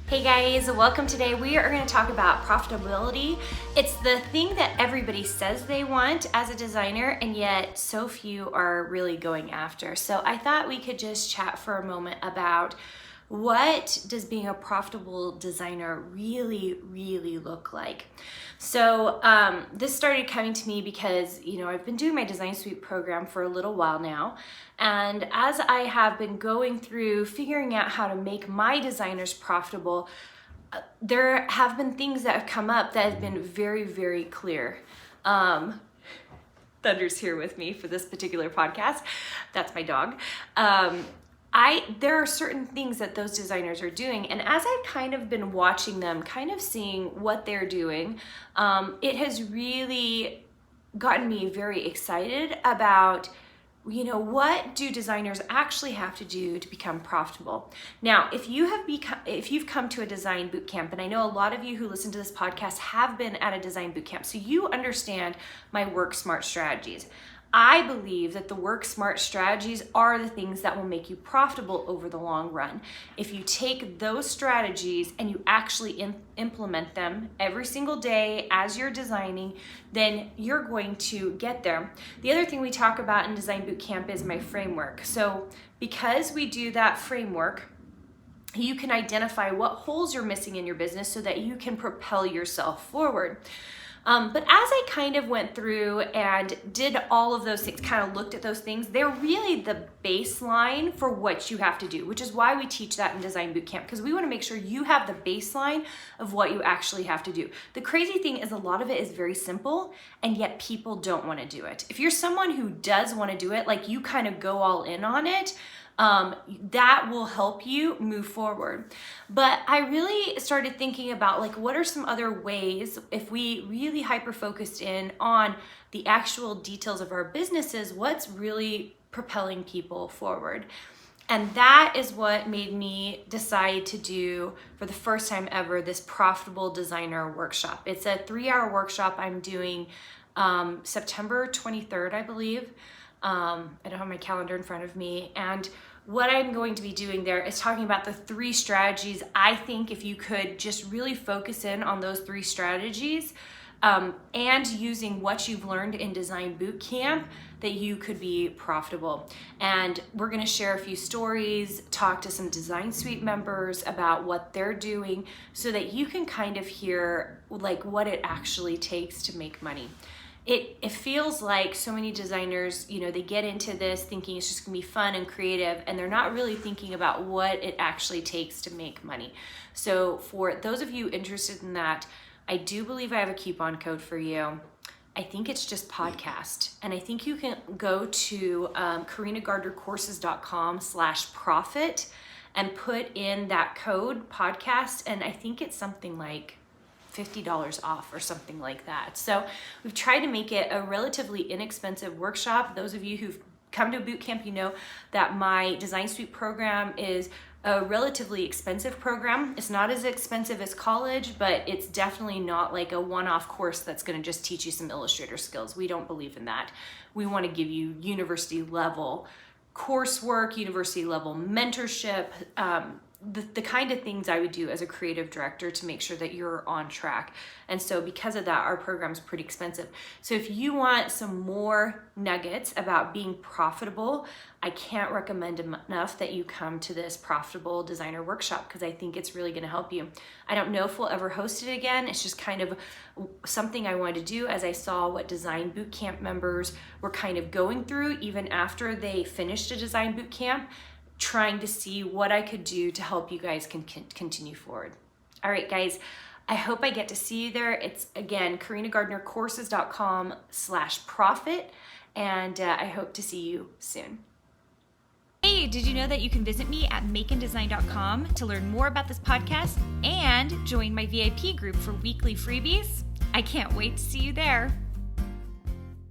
Hey guys, welcome. Today we are going to talk about profitability. It's the thing that everybody says they want as a designer, and yet so few are really going after. So I thought we could just chat for a moment about what does being a profitable designer really look like. So this started coming to me because, I've been doing my Design Suite program for a little while now. And as I have been going through figuring out how to make my designers profitable, there have been things that have come up that have been very clear. Thunder's here with me for this particular podcast. That's my dog. There are certain things that those designers are doing, and as I've kind of been watching them, kind of seeing what they're doing, it has really gotten me very excited about, what do designers actually have to do to become profitable? Now, if you've come to a design boot camp, and I know a lot of you who listen to this podcast have been at a design boot camp, so you understand my work smart strategies. I believe that the work smart strategies are the things that will make you profitable over the long run. If you take those strategies and you actually implement them every single day as you're designing, then you're going to get there. The other thing we talk about in Design Bootcamp is my framework. So because we do that framework, you can identify what holes you're missing in your business so that you can propel yourself forward. But as I kind of went through and did all of those things, kind of looked at those things, they're really the baseline for what you have to do, which is why we teach that in Design Bootcamp, because we want to make sure you have the baseline of what you actually have to do. The crazy thing is a lot of it is very simple, and yet people don't want to do it. If you're someone who does want to do it, like you kind of go all in on it, that will help you move forward. But I really started thinking about what are some other ways, if we really hyper-focused in on the actual details of our businesses, what's really propelling people forward? And that is what made me decide to do, for the first time ever, this Profitable Designer Workshop. It's a 3-hour workshop I'm doing September 23rd, I believe. I don't have my calendar in front of me, and what I'm going to be doing there is talking about the 3 strategies. I think if you could just really focus in on those 3 strategies and using what you've learned in Design Bootcamp, that you could be profitable. And we're going to share a few stories, talk to some Design Suite members about what they're doing so that you can kind of hear what it actually takes to make money. It feels like so many designers, they get into this thinking it's just gonna be fun and creative, and they're not really thinking about what it actually takes to make money. So for those of you interested in that, I do believe I have a coupon code for you. I think it's just podcast. And I think you can go to carinagardnercourses.com/profit and put in that code podcast. And I think it's something like $50 off or something like that. So we've tried to make it a relatively inexpensive workshop. Those of you who've come to a boot camp, you know that my Design Suite program is a relatively expensive program. It's not as expensive as college, but it's definitely not like a one-off course that's going to just teach you some Illustrator skills. We don't believe in that. We want to give you university level coursework, university level mentorship, the kind of things I would do as a creative director to make sure that you're on track. And so because of that, our program's pretty expensive. So if you want some more nuggets about being profitable, I can't recommend enough that you come to this Profitable Designer Workshop, because I think it's really going to help you. I don't know if we'll ever host it again. It's just kind of something I wanted to do as I saw what Design Bootcamp members were kind of going through even after they finished a Design Bootcamp, trying to see what I could do to help you guys continue forward. All right, guys, I hope I get to see you there. It's, again, carinagardnercourses.com/profit, and I hope to see you soon. Hey, did you know that you can visit me at makeanddesign.com to learn more about this podcast and join my VIP group for weekly freebies? I can't wait to see you there.